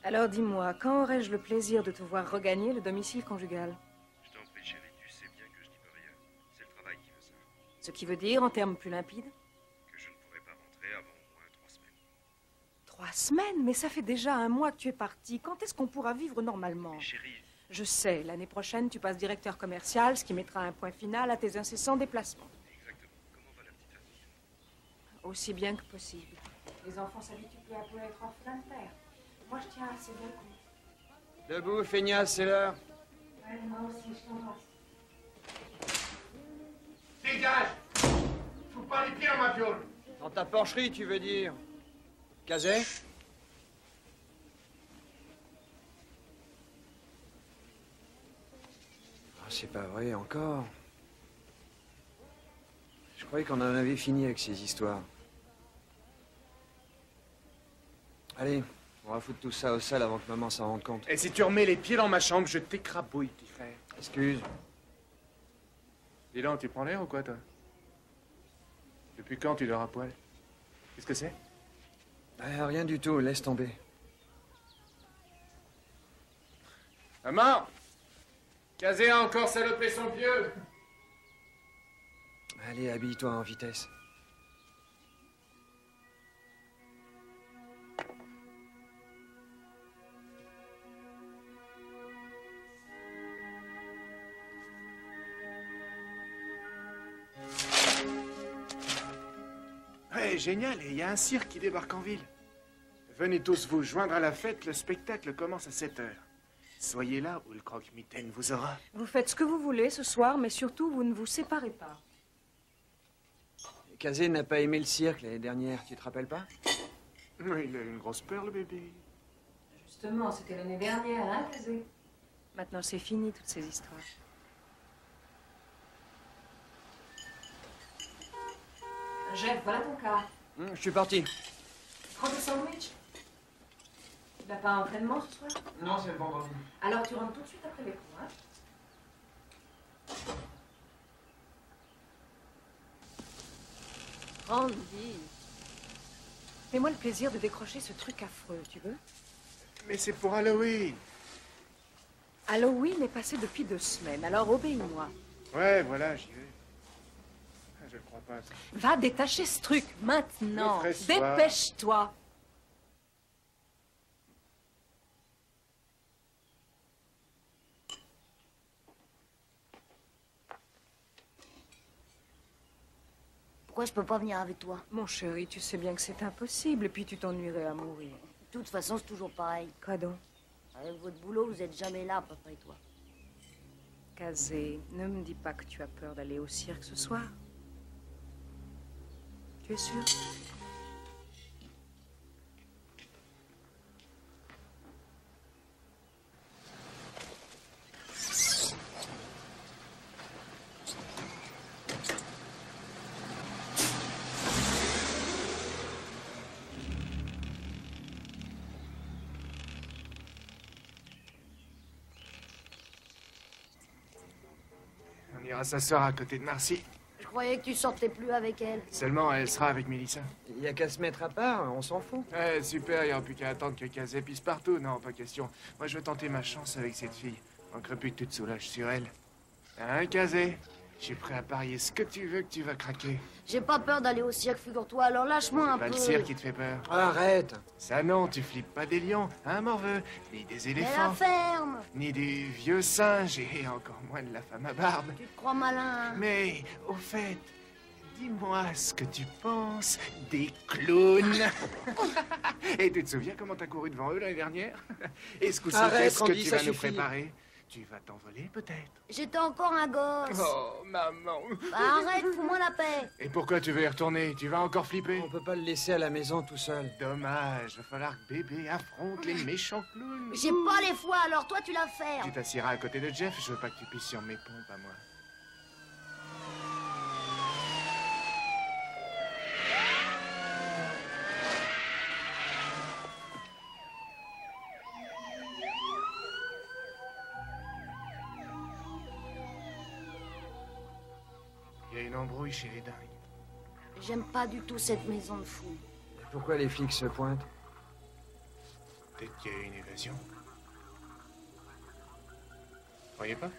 Alors dis-moi, quand aurais-je le plaisir de te voir regagner le domicile conjugal? Je t'en prie, chérie, tu sais bien que je n'y peux rien. C'est le travail qui veut ça. Ce qui veut dire, en termes plus limpides? Que je ne pourrai pas rentrer avant au moins 3 semaines. 3 semaines? Mais ça fait déjà 1 mois que tu es parti. Quand est-ce qu'on pourra vivre normalement? Mais chérie... Je sais, l'année prochaine, tu passes directeur commercial, ce qui mettra un point final à tes incessants déplacements. Exactement. Comment va la petite famille? Aussi bien que possible. Les enfants s'habituent peu à peu à être orphelins de père. Moi, je tiens assez bien compte. Debout, feignasse, c'est l'heure. Ouais, moi aussi, je t'embrasse. Dégage! Faut pas les pieds dans ma fiole! Dans ta porcherie, tu veux dire? Cazet? Ah, c'est pas vrai, encore. Je croyais qu'on en avait fini avec ces histoires. Allez, on va foutre tout ça au sale avant que maman s'en rende compte. Et si tu remets les pieds dans ma chambre, je t'écrabouille, petit frère. Excuse. Dis donc, tu prends l'air ou quoi, toi? Depuis quand tu dors à poil? Qu'est-ce que c'est? Rien du tout, laisse tomber. Maman! Cazé a encore salopé son vieux! Allez, habille-toi en vitesse. Ouais, génial, et il y a un cirque qui débarque en ville. Venez tous vous joindre à la fête, le spectacle commence à 7 heures. Soyez là ou le croque-mitaine vous aura. Vous faites ce que vous voulez ce soir, mais surtout, vous ne vous séparez pas. Cazé n'a pas aimé le cirque l'année dernière, tu te rappelles pas? Oui, il a une grosse peur, le bébé. Justement, c'était l'année dernière, hein, Cazé? Maintenant, c'est fini, toutes ces histoires. Jeff, voilà ton cas. Je suis parti. Prends tes sandwichs. Tu n'as pas un entraînement ce soir? Non, c'est le vendredi. Alors tu rentres tout de suite après les cours, hein? Randy. Fais-moi le plaisir de décrocher ce truc affreux, tu veux? Mais c'est pour Halloween. Halloween est passé depuis 2 semaines, alors obéis-moi. Ouais, voilà, j'y vais. Je ne crois pas. Va détacher ce truc, maintenant. Je ferai soir. Dépêche-toi. Pourquoi je peux pas venir avec toi? Mon chéri, tu sais bien que c'est impossible, et puis tu t'ennuierais à mourir. De toute façon, c'est toujours pareil. Quoi donc? Avec votre boulot, vous êtes jamais là, papa et toi. Cazé, ne me dis pas que tu as peur d'aller au cirque ce soir. Tu es sûr? ira s'asseoir à côté de Marcy. Je croyais que tu sortais plus avec elle. Seulement, elle sera avec Mélissa. Il y a qu'à se mettre à part, on s'en fout. Ouais, super, il n'y aura plus qu'à attendre que Kazé pisse partout. Non, pas question. Moi, je veux tenter ma chance avec cette fille. Manquerait plus que tu te soulages sur elle. Hein, Kazé? Je suis prêt à parier ce que tu veux que tu vas craquer. J'ai pas peur d'aller au cirque, figure-toi, alors lâche-moi un Pas peu. le cirque qui te fait peur. Arrête. Ça non, tu flippes pas des lions, hein, morveux? Ni des Mais la éléphants, ferme. ni des vieux singes, et encore moins de la femme à barbe. Tu te crois malin, hein? Mais, au fait, dis-moi ce que tu penses des clowns. Et tu te souviens comment t'as couru devant eux l'année dernière? Et ce coup-ci, Arrête, qu'est-ce que Randy, tu ça vas nous suffit. préparer? Tu vas t'envoler, peut-être? J'étais encore un gosse. Oh, maman. Bah, arrête, fous-moi la paix. Et pourquoi tu veux y retourner? Tu vas encore flipper? On peut pas le laisser à la maison tout seul. Dommage, va falloir que bébé affronte les méchants clowns. J'ai pas les fois, alors toi tu la Tu fermes. t'assieras à côté de Jeff, je veux pas que tu pisses sur mes pompes à moi. Il y a une embrouille chez les dingues. J'aime pas du tout cette maison de fou. Pourquoi les flics se pointent? Peut-être qu'il y a eu une évasion. Croyez pas?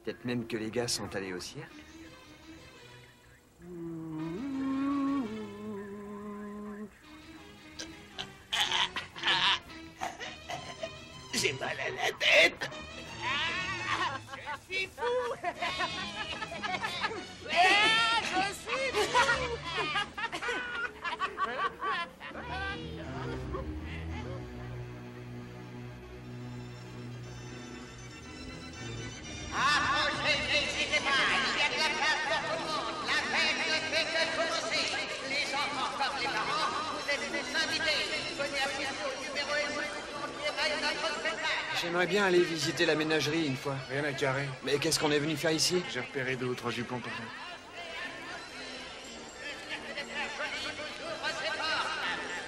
Peut-être même que les gars sont allés au cirque. J'ai mal à la tête. Approchez, n'hésitez pas, il y a de la place pour tout le monde. La fête ne fait que commencer. Les enfants comme les parents, vous êtes tous invités. Venez assister au numéro 1 qui éveille notre spectacle. J'aimerais bien aller visiter la ménagerie une fois. Rien à carrer. Mais qu'est-ce qu'on est venu faire ici? J'ai repéré 2 ou 3 jupons pour toi.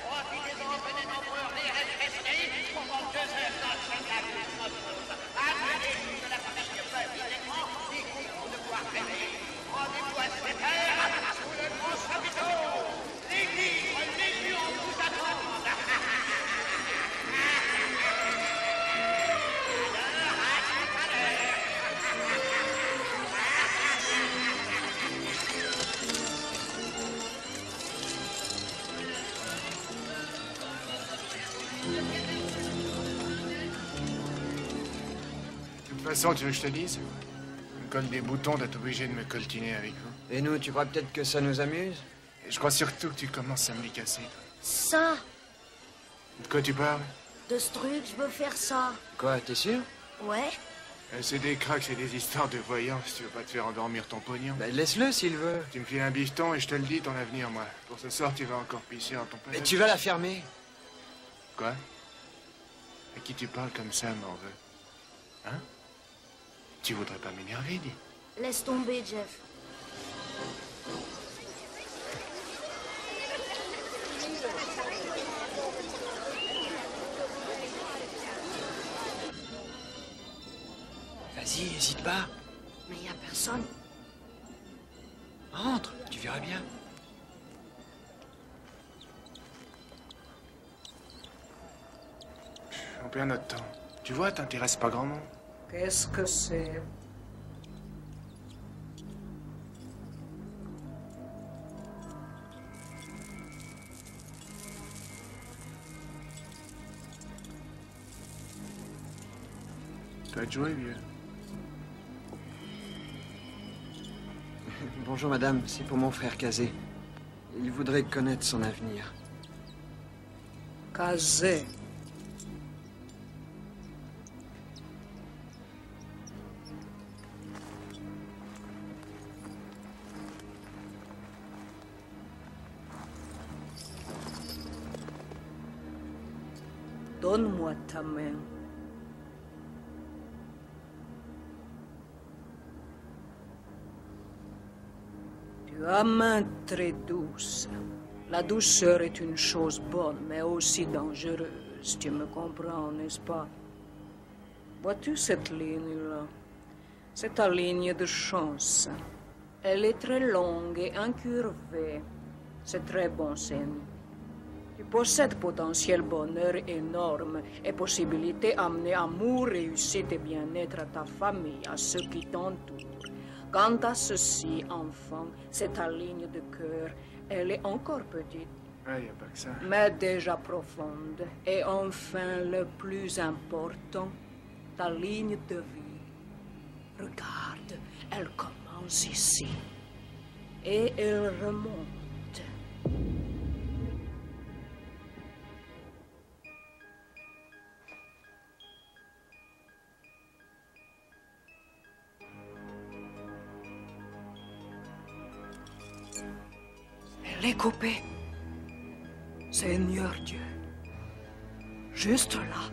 Profitez-en, venez nombreux, restez pendant 2 heures dans le spectacle. Amenez-vous de la famille de peuple immédiatement, y compris de pouvoir rêver. Rendez-vous à 7 heures, sous le grand chapiteau. Les livres, les lions vous attendent. De toute façon, tu veux que je te dise? Je me colle des boutons d'être obligé de me coltiner avec vous. Et nous, tu crois peut-être que ça nous amuse? Et je crois surtout que tu commences à me les casser. Ça, De quoi tu parles? de ce truc, je veux faire ça. Quoi, t'es sûr? Ouais? C'est des cracks, c'est des histoires de voyants, si tu veux pas te faire endormir ton pognon. Bah, laisse-le s'il veut. Tu me files un bifton et je te le dis, ton avenir, moi. Pour ce soir, tu vas encore pisser dans ton palais. Mais tu vas la fermer. Quoi? À qui tu parles comme ça, morveux? Hein? Tu voudrais pas m'énerver, dis? Laisse tomber, Jeff. Vas-y, hésite pas. Mais y a personne. Entre, tu verras bien. On perd notre temps. Tu vois, t'intéresses pas grand monde. Qu'est-ce que c'est? Toi de jouer, vieux. Bonjour madame, c'est pour mon frère Kazé. Il voudrait connaître son avenir. Kazé. Donne-moi ta main. Tu as main très douce. La douceur est une chose bonne, mais aussi dangereuse. Tu me comprends, n'est-ce pas? Vois-tu cette ligne-là? C'est ta ligne de chance. Elle est très longue et incurvée. C'est très bon signe. Tu possèdes potentiel bonheur énorme et possibilité amener amour, réussite et bien-être à ta famille, à ceux qui t'entourent. Quant à ceci, enfant, c'est ta ligne de cœur. Elle est encore petite, Ah, y a pas que ça. mais déjà profonde. Et enfin, le plus important, ta ligne de vie. Regarde, elle commence ici. Et elle remonte. Elle est coupée. Seigneur Dieu. Juste là.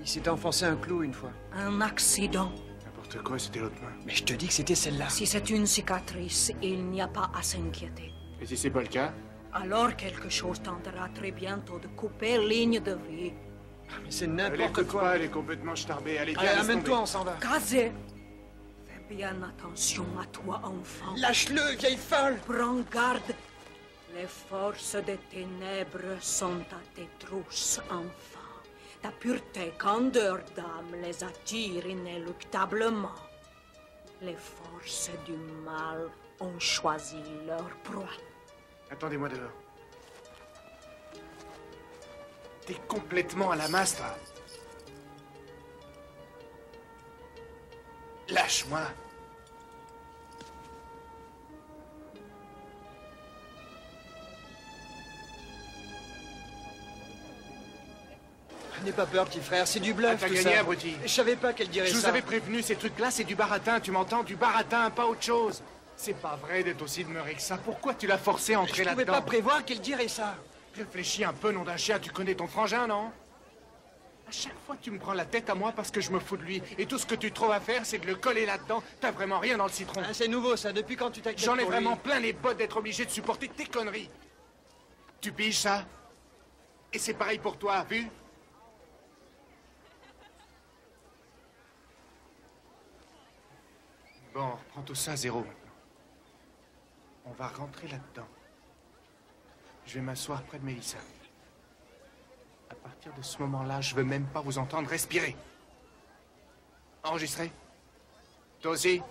Il s'est enfoncé un clou une fois. Un accident. N'importe quoi, c'était l'autre main. Mais je te dis que c'était celle-là. Si c'est une cicatrice, il n'y a pas à s'inquiéter. Et si c'est pas le cas? Alors quelque chose tentera très bientôt de couper ligne de vie. Mais c'est Elle n'importe écoute quoi. pas, elle est complètement starbée. Allez, viens, Allez, laisse amène-toi, tomber. on s'en va. Kazé, fais bien attention à toi, enfant. Lâche-le, vieille folle! Prends garde. Les forces des ténèbres sont à tes trousses, enfant. Ta pureté, candeur d'âme les attire inéluctablement. Les forces du mal ont choisi leur proie. Attendez-moi dehors. T'es complètement à la masse, toi. Lâche-moi. N'aie pas peur, petit frère, c'est du bluff, T'as tout gagné, ça. abruti. Je savais pas qu'elle dirait Je vous ça. avais prévenu, ces trucs-là, c'est du baratin, tu m'entends? Du baratin, pas autre chose. C'est pas vrai d'être aussi demeuré que ça. Pourquoi tu l'as forcé à entrer Je pouvais là-dedans? pas prévoir qu'elle dirait ça. Réfléchis un peu, nom d'un chien, tu connais ton frangin, non? À chaque fois, tu me prends la tête à moi parce que je me fous de lui. Et tout ce que tu trouves à faire, c'est de le coller là-dedans. T'as vraiment rien dans le citron. Ah, c'est nouveau, ça. Depuis quand tu t'inquiètes J'en ai pour vraiment lui? plein les bottes d'être obligé de supporter tes conneries. Tu piges ça? Et c'est pareil pour toi, vu? Bon, on reprend tout ça à zéro maintenant. On va rentrer là-dedans. Je vais m'asseoir près de Mélissa. À partir de ce moment-là, je veux même pas vous entendre respirer. Enregistré? Toi aussi?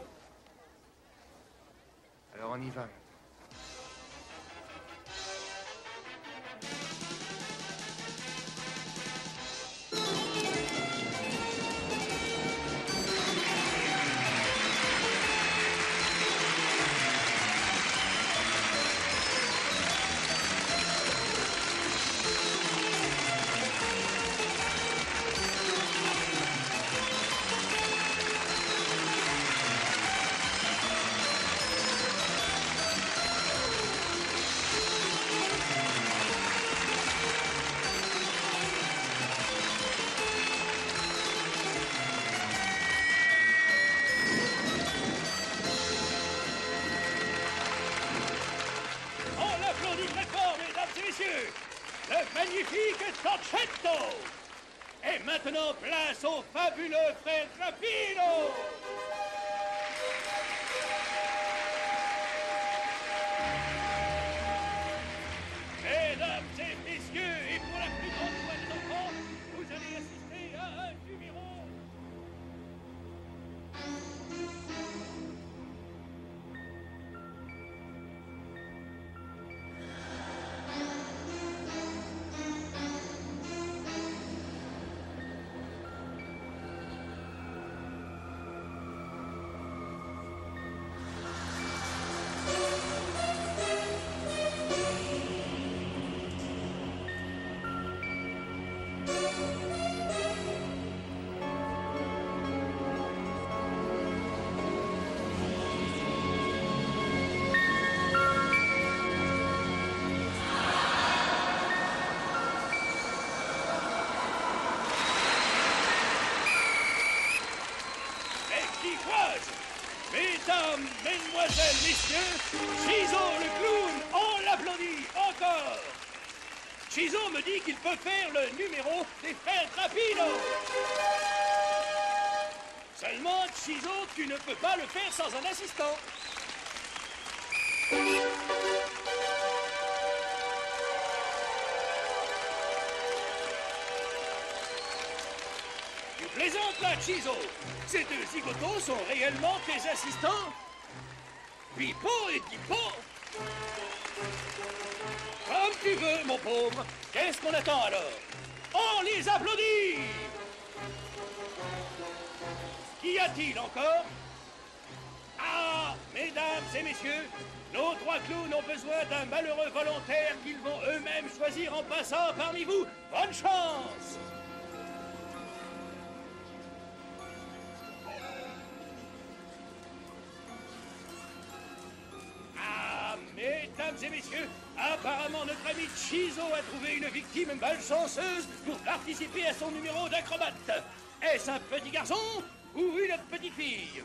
Alors on y va. On l'applaudit très fort, mesdames et messieurs, le magnifique Torchetto. Et maintenant, place au fabuleux frère Rapino. Mesdames et messieurs, et pour la plus grande joie des enfants, vous allez assister à un numéro. Mesdames, mesdemoiselles, messieurs, Chizo le clown, on l'applaudit encore. Chizo me dit qu'il peut faire le numéro des frères Rapino. Seulement, Chizo, tu ne peux pas le faire sans un assistant. Tu plaisantes là, Chizo. Ces deux zigotos sont réellement tes assistants? Pipo et Pipo. Comme tu veux, mon pauvre. Qu'est-ce qu'on attend alors? On les applaudit! Qu'y a-t-il encore? Ah, mesdames et messieurs, nos trois clowns ont besoin d'un malheureux volontaire qu'ils vont eux-mêmes choisir en passant parmi vous. Bonne chance! Ah, mesdames et messieurs, apparemment notre ami Chizo a trouvé une victime malchanceuse pour participer à son numéro d'acrobate. Est-ce un petit garçon ou une petite fille?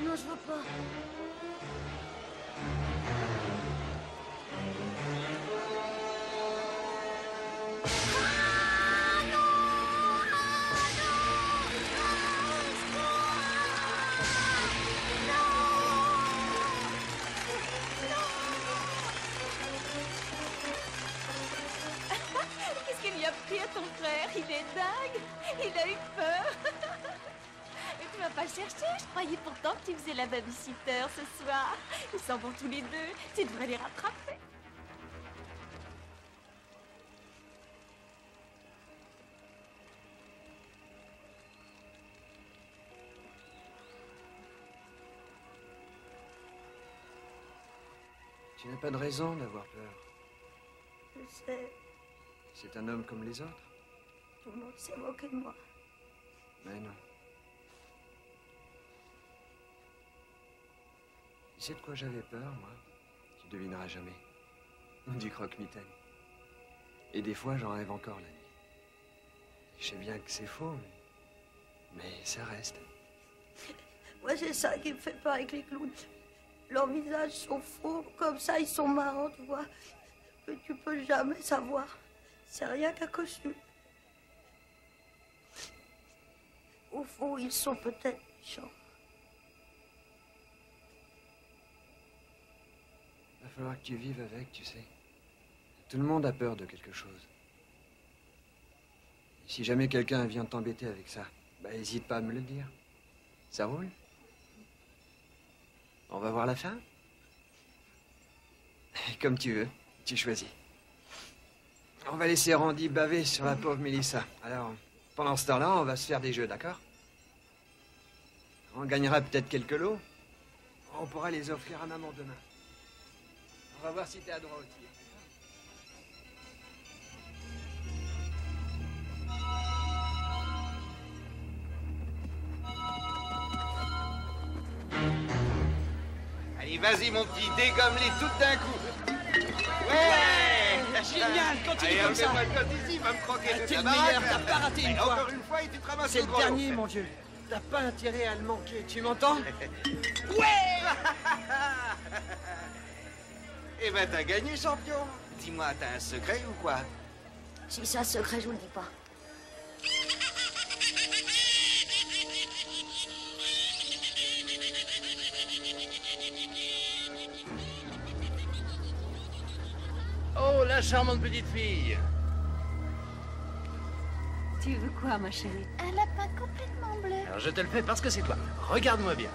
Non, je vois pas. Qu'est-ce qu'il lui a pris à ton frère? Il est dingue. Il a eu peur. Mais tu m'as pas cherché. Je croyais pourtant que tu faisais la babysitter ce soir. Ils s'en vont tous les deux. Tu devrais les rattraper. Tu n'as pas de raison d'avoir peur. Je sais, C'est un homme comme les autres. tout le monde s'est moqué de moi. Mais non. Tu sais de quoi j'avais peur, moi? Tu devineras jamais. Du croque-mitaine. Et des fois, j'en rêve encore la nuit. Je sais bien que c'est faux, mais ça reste. Moi, c'est ça qui me fait peur avec les clowns. Leurs visages sont faux, comme ça, ils sont marrants, tu vois. Mais tu peux jamais savoir. C'est rien qu'un costume. Au fond, ils sont peut-être méchants. Va falloir que tu vives avec, tu sais. Tout le monde a peur de quelque chose. Et si jamais quelqu'un vient t'embêter avec ça, bah hésite pas à me le dire. Ça roule? On va voir la fin? Comme tu veux, tu choisis. On va laisser Randy baver sur la pauvre Mélissa. Alors, pendant ce temps-là, on va se faire des jeux, d'accord? On gagnera peut-être quelques lots. On pourra les offrir à maman demain. On va voir si t'es à droit au tir. Allez, vas-y, mon petit, dégomme-les toutes d'un coup. Ouais, génial, continue allez, comme ça. Fais-moi le code ici, il va me croquer toute T'es la le meilleur, baraque. t'as pas raté une Allez, fois. encore une fois et tu te ramasses C'est le gros lot. dernier, mon Dieu. T'as pas intérêt à le manquer, tu m'entends? Ouais. Eh ben, t'as gagné, champion. Dis-moi, t'as un secret ou quoi? Si c'est un secret, je vous le dis pas. Oh, la charmante petite fille. Tu veux quoi, ma chérie? Un lapin complètement bleu. Alors je te le fais parce que c'est toi. Regarde-moi bien.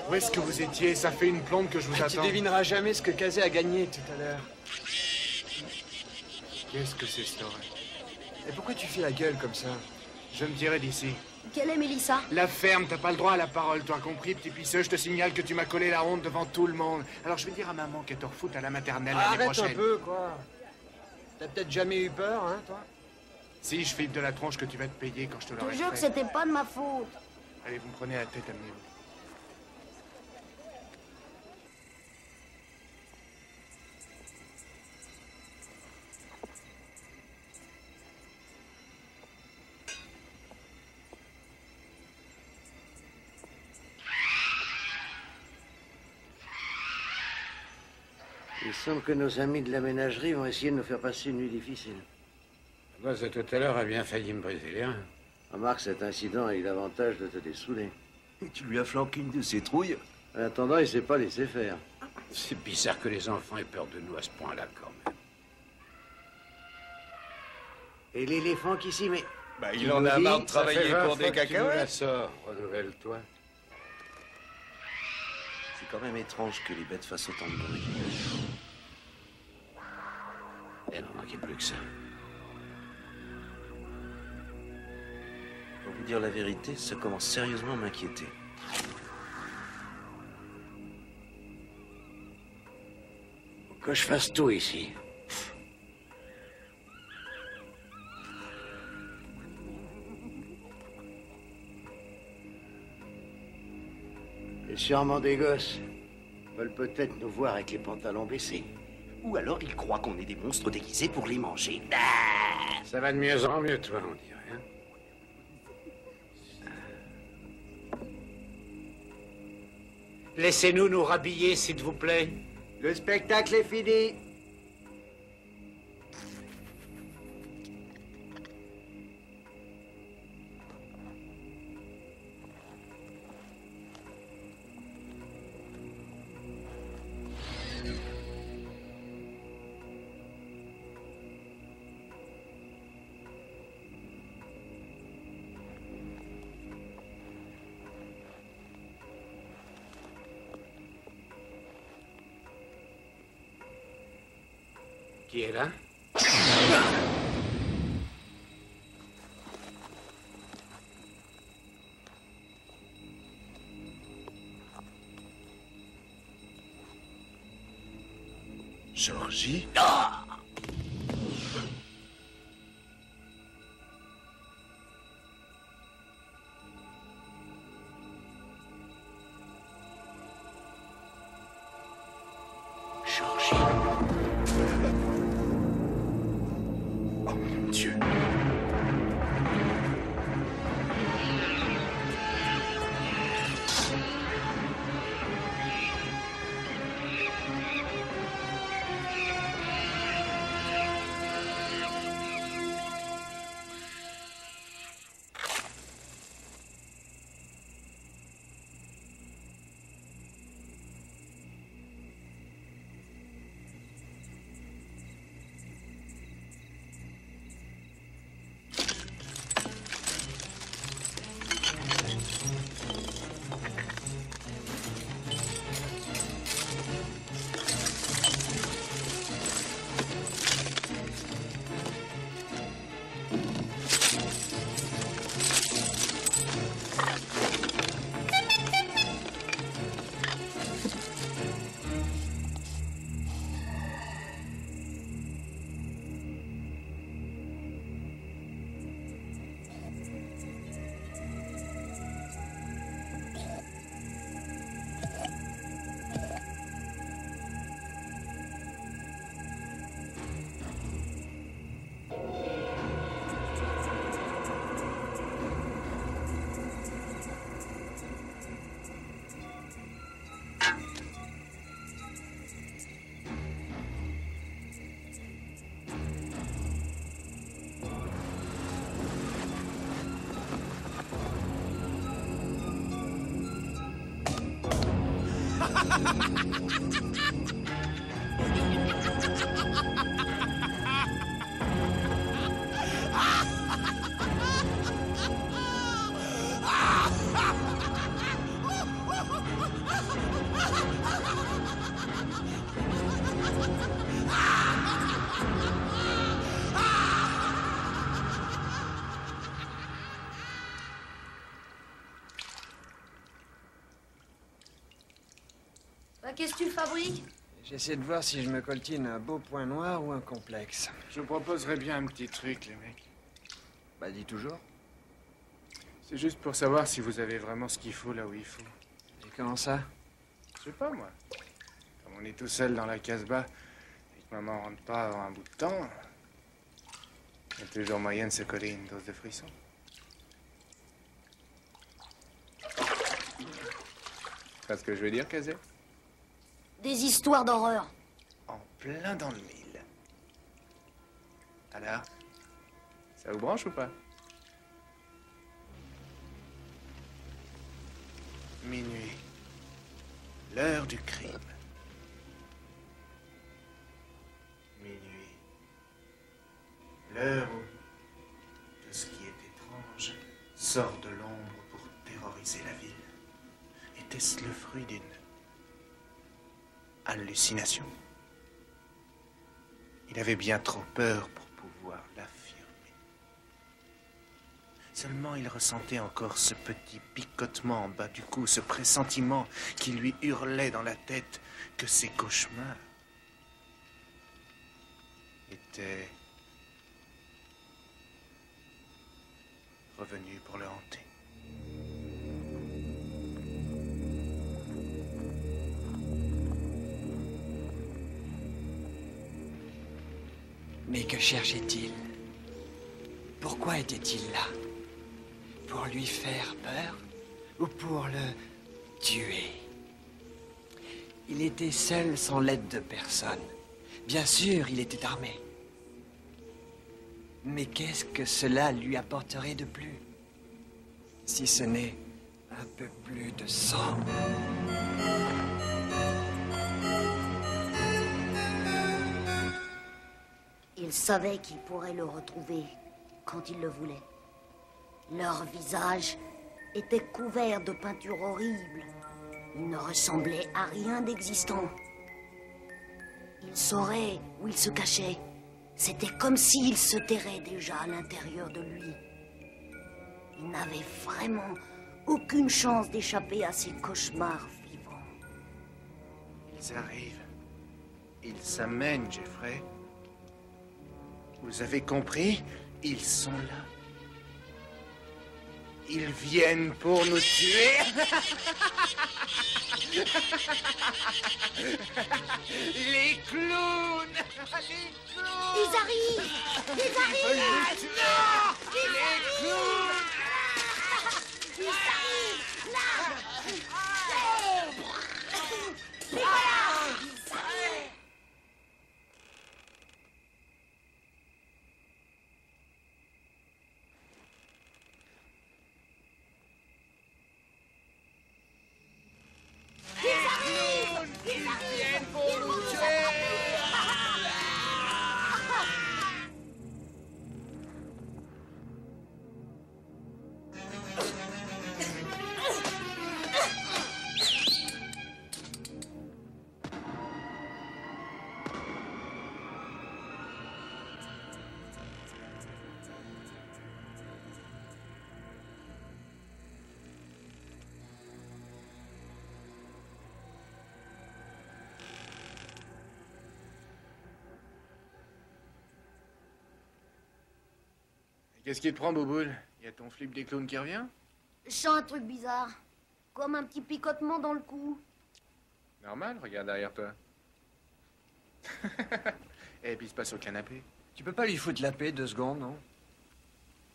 Où est-ce que vous étiez? Ça fait une plombe que je vous Tu attends. devineras jamais ce que Kazé a gagné tout à l'heure. Qu'est-ce que c'est, cette horreur? Et pourquoi tu fais la gueule comme ça? Je me tirais d'ici. Quelle est Mélissa? La ferme, t'as pas le droit à la parole, toi compris, petit pisseux. Je te signale que tu m'as collé la honte devant tout le monde. Alors je vais dire à maman qu'elle te refoute à la maternelle l'année Arrête prochaine. un peu, quoi. T'as peut-être jamais eu peur, hein, toi? Si, je file de la tronche que tu vas te payer quand je te Je l'aurai te jure que fait. c'était pas de ma faute. Allez, vous me prenez la tête, amenez-vous. Il semble que nos amis de la ménagerie vont essayer de nous faire passer une nuit difficile. Le boss de tout à l'heure a bien failli me briser les reins. Remarque, cet incident a eu l'avantage de te dessouder. Et tu lui as flanqué une de ses trouilles? En attendant, il s'est pas laissé faire. C'est bizarre que les enfants aient peur de nous à ce point-là, quand même. Et l'éléphant qui s'y met? Bah, il en a marre de travailler pour des Tu nous la cacahuètes. sors, renouvelle-toi. C'est quand même étrange que les bêtes fassent autant de bruit. Il n'en manquait plus que ça. Pour vous dire la vérité, ça commence sérieusement à m'inquiéter. Faut que je fasse tout ici. Et sûrement des gosses veulent peut-être nous voir avec les pantalons baissés. Ou alors ils croient qu'on est des monstres déguisés pour les manger. Ça va de mieux en mieux, toi, on dirait. Hein? Laissez-nous nous rhabiller, s'il vous plaît. Le spectacle est fini. Qui est là? Georgie? Oh mon Dieu. Qu'est-ce que tu fabriques? J'essaie de voir si je me coltine un beau point noir ou un complexe. Je vous proposerais bien un petit truc, les mecs. Bah, dis toujours. C'est juste pour savoir si vous avez vraiment ce qu'il faut là où il faut. Et comment ça? Je sais pas, moi. Comme on est tout seul dans la Casbah et que maman rentre pas avant un bout de temps, il y a toujours moyen de se coller une dose de frisson. Tu vois ce que je veux dire, Kazé? Des histoires d'horreur. En plein dans le mille. Alors, ça vous branche ou pas? Minuit. L'heure du crime. Minuit. L'heure où tout ce qui est étrange sort de l'ombre pour terroriser la ville. Était-ce le fruit d'une hallucination? Il avait bien trop peur pour pouvoir l'affirmer. Seulement il ressentait encore ce petit picotement en bas du cou, ce pressentiment qui lui hurlait dans la tête que ses cauchemars étaient revenus pour le hanter. Mais que cherchait-il? Pourquoi était-il là? Pour lui faire peur ou pour le tuer? Il était seul sans l'aide de personne. Bien sûr, il était armé. Mais qu'est-ce que cela lui apporterait de plus? Si ce n'est un peu plus de sang. Il savait qu'il pourrait le retrouver quand il le voulait. Leurs visages étaient couverts de peintures horribles. Ils ne ressemblaient à rien d'existant. Il saurait où il se cachait. C'était comme s'il se terrait déjà à l'intérieur de lui. Il n'avait vraiment aucune chance d'échapper à ces cauchemars vivants. Ils arrivent. Ils s'amènent, Jeffrey. Vous avez compris? Ils sont là. Ils viennent pour nous tuer. Les clowns! Les clowns! Ils arrivent! Ils arrivent! Non! Les clowns! Ils arrivent! Là! Et voilà! Ils viennent pour nous tuer! Qu'est-ce qui te prend, Bouboule? Y a ton flip des clowns qui revient? Je sens un truc bizarre. Comme un petit picotement dans le cou. Normal, regarde derrière toi. Et puis il se passe au canapé. Tu peux pas lui foutre la paix 2 secondes, non?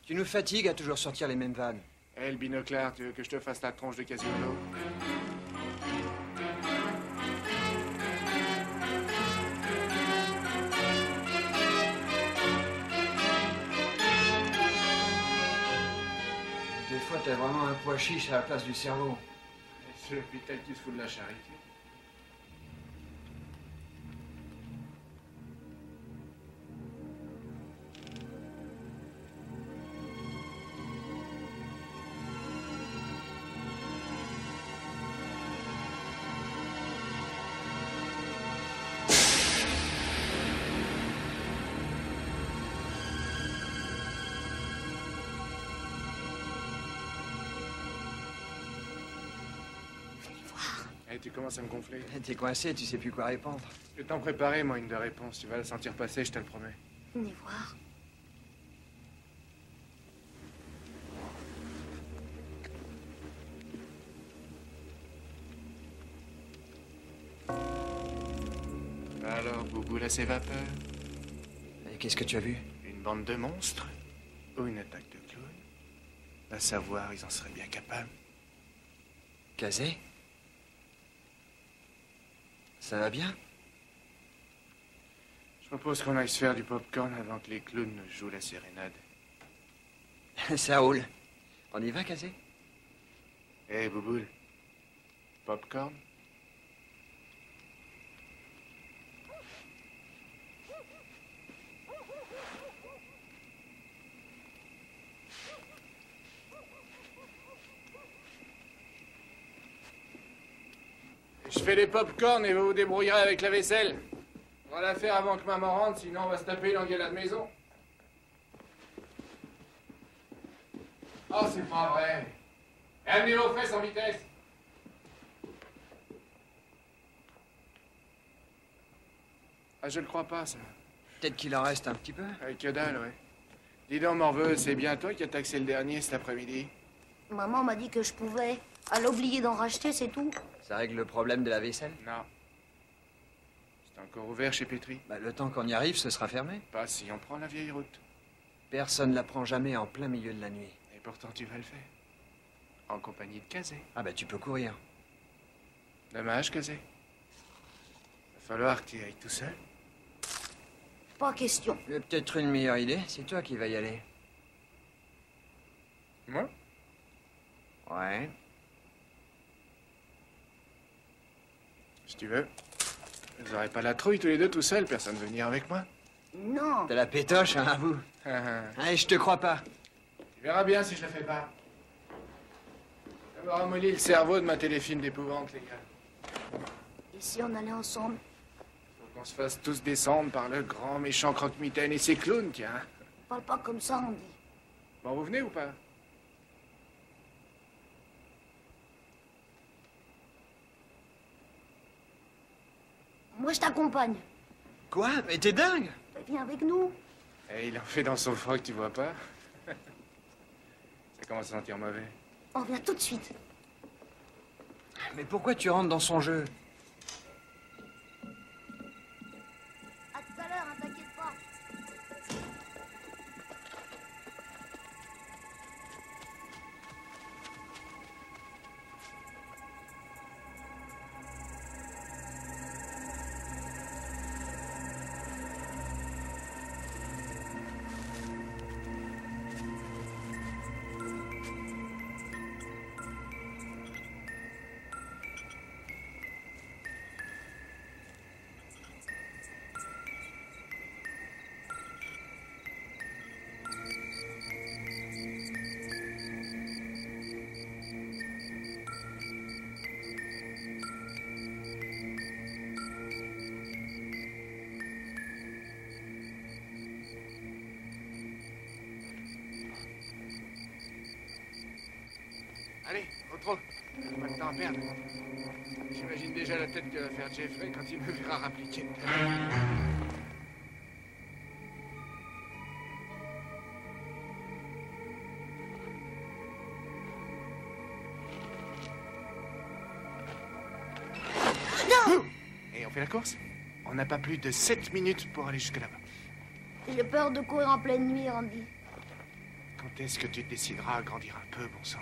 Tu nous fatigues à toujours sortir les mêmes vannes. Hé, le binoclard, tu veux que je te fasse la tronche de Quasimodo? Des fois, t'as vraiment un pois chiche à la place du cerveau. C'est depuis tel qu'il se fout de la charité. Et tu commences à me gonfler. T'es coincé, tu sais plus quoi répondre. Je vais t'en préparer, moi, une de réponse. Tu vas la sentir passer, je te le promets. Venez voir. Alors, Boubou, là, ses vapeurs. Et qu'est-ce que tu as vu? Une bande de monstres? Ou une attaque de clowns? À savoir, ils en seraient bien capables. Kazé? Ça va bien? Je propose qu'on aille se faire du popcorn avant que les clowns nous jouent la sérénade. Ça roule. On y va, Kazé? Hé, Bouboule. Popcorn? Je fais les pop-corn et vous vous débrouillerez avec la vaisselle. On va la faire avant que maman rentre, sinon on va se taper une engueulade maison. Oh, c'est pas vrai. Amenez vos fesses en vitesse. Ah, je le crois pas, ça. Peut-être qu'il en reste un petit peu. Avec que dalle, ouais. Dis donc, Morveux, c'est bien toi qui as taxé le dernier cet après-midi? Maman m'a dit que je pouvais. Elle a oublié d'en racheter, c'est tout. Ça règle le problème de la vaisselle? Non. C'est encore ouvert chez Pétri? Bah, le temps qu'on y arrive, ce sera fermé. Pas si on prend la vieille route. Personne ne la prend jamais en plein milieu de la nuit. Et pourtant, tu vas le faire. En compagnie de Kazé. Ah bah, tu peux courir. Dommage, Kazé. Va falloir que tu y ailles tout seul. Pas question. J'ai peut-être une meilleure idée. C'est toi qui vas y aller. Moi? Ouais. Si tu veux. Vous aurez pas la trouille tous les deux tout seuls, personne ne veut venir avec moi. Non. T'as la pétoche, hein, à vous. Allez, je te crois pas. Tu verras bien si je le fais pas. Ça va ramollir le cerveau de ma téléfilm d'épouvante, les gars. Et si on allait ensemble? Faut qu'on se fasse tous descendre par le grand méchant croque-mitaine et ses clowns, tiens. Parle pas comme ça, Andy. Bon, vous venez ou pas? Moi, je t'accompagne. Quoi? Mais t'es dingue! Viens avec nous. Eh, il en fait dans son froc, tu vois pas? Ça commence à sentir mauvais. On vient tout de suite. Mais pourquoi tu rentres dans son jeu? À tout à l'heure, hein, t'inquiète pas. Allez, au trot. Pas de temps à perdre. J'imagine déjà la tête que va faire Jeffrey quand il me verra rappliquer. Non! Et on fait la course? On n'a pas plus de 7 minutes pour aller jusque là-bas. J'ai peur de courir en pleine nuit, Andy. Quand est-ce que tu te décideras à grandir un peu, bon sang?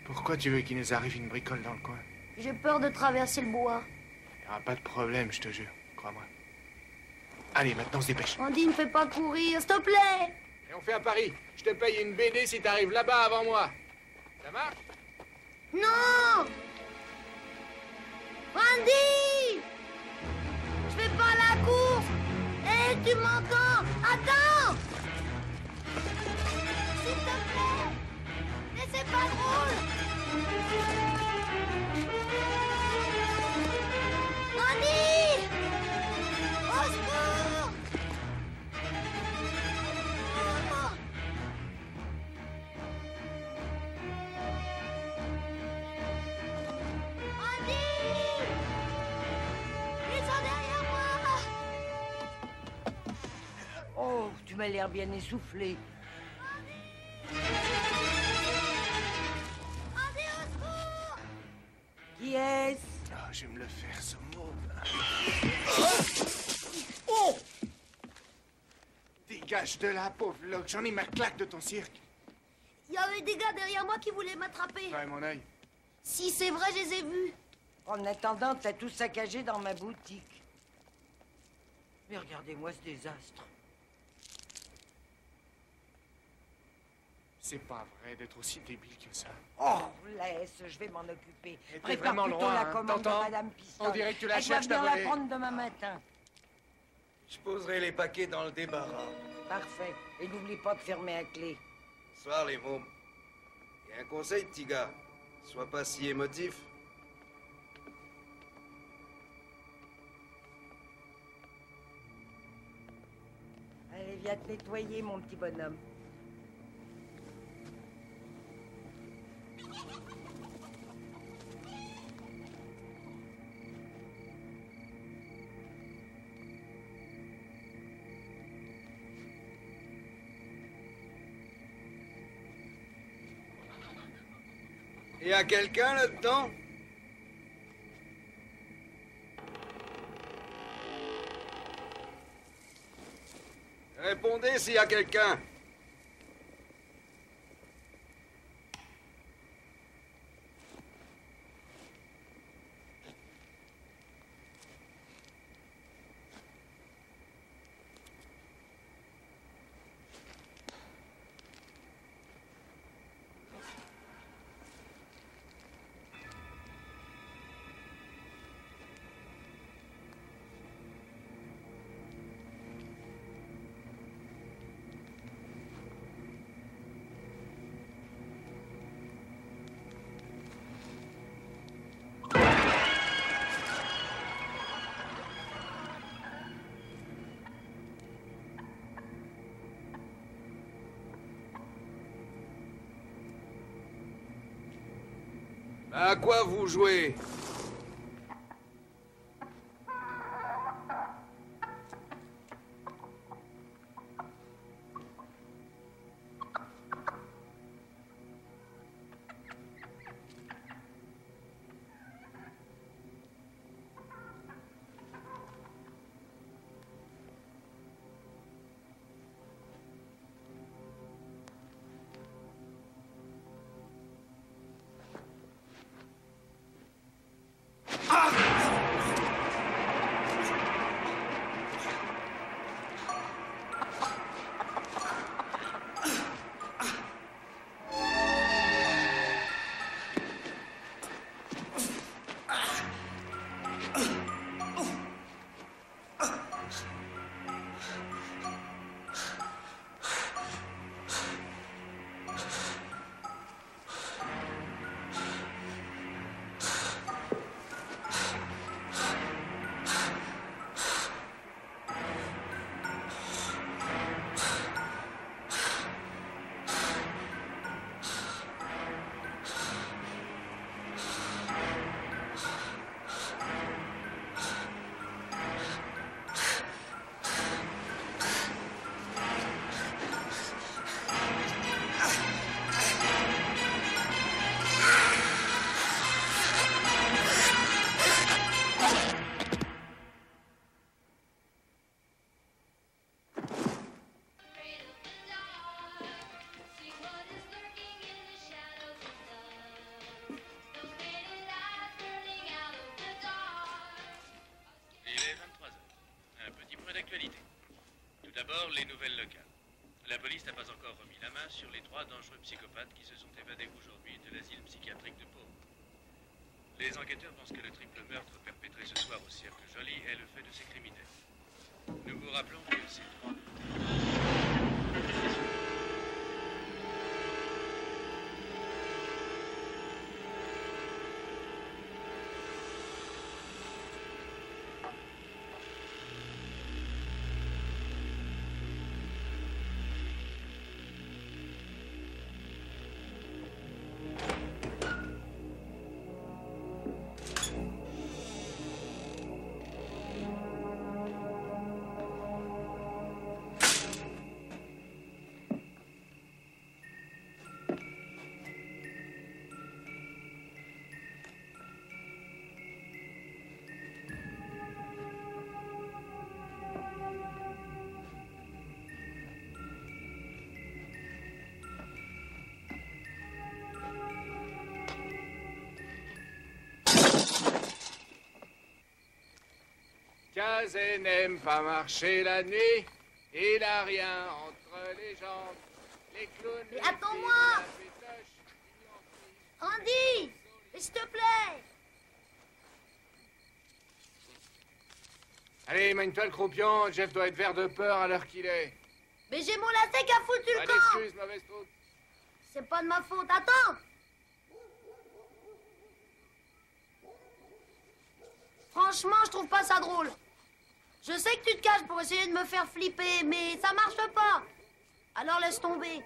Pourquoi tu veux qu'il nous arrive une bricole dans le coin? J'ai peur de traverser le bois. Il n'y aura pas de problème, je te jure. Crois-moi. Allez, maintenant, on se dépêche. Andy, ne fais pas courir, s'il te plaît! Et on fait un pari. Je te paye une BD si t'arrives là-bas avant moi. Ça marche? Non! Andy! Je fais pas la course! Hé, tu m'entends? Attends! S'il te plaît! Mais c'est pas drôle! Andy! Au secours! Oh. Andy! m'a l'air bien essoufflé. Qui est-ce? Ah, je vais me le faire, ce mot. Oh! Dégage de là, pauvre Locke. J'en ai ma claque de ton cirque. Il y avait des gars derrière moi qui voulaient m'attraper. Ouais, mon œil. Si c'est vrai, je les ai vus. En attendant, t'as tout saccagé dans ma boutique. Mais regardez-moi ce désastre. C'est pas vrai d'être aussi débile que ça. Oh, laisse, je vais m'en occuper. t'es Prépare vraiment plutôt loin, la hein, commande de t'entends? Madame Piston. On dirait que tu la Elle doit cherches, venir t'as la volé. prendre demain matin. Je poserai les paquets dans le débarras. Parfait. Et n'oublie pas de fermer à clé. Bonsoir les mômes. Et un conseil, petit gars. Sois pas si émotif. Allez, viens te nettoyer, mon petit bonhomme. Il y a quelqu'un là-dedans? Répondez s'il y a quelqu'un. À quoi vous jouez? Tout d'abord, les nouvelles locales. La police n'a pas encore remis la main sur les 3 dangereux psychopathes qui se sont évadés aujourd'hui de l'asile psychiatrique de Pau. Les enquêteurs pensent que le triple meurtre perpétré ce soir au Cirque Joly est le fait de ces criminels. Nous vous rappelons que ces 3... Kazé n'aime pas marcher la nuit. Il a rien entre les jambes. Les clowns... Mais attends-moi! Andy! S'il te plaît! Allez, mène-toi le croupion. Jeff doit être vert de peur à l'heure qu'il est. Mais j'ai mon lacet qui a foutu le camp! Excuse, mauvaise troupe. C'est pas de ma faute. Attends! Franchement, je trouve pas ça drôle. Je sais que tu te caches pour essayer de me faire flipper, mais ça marche pas. Alors laisse tomber.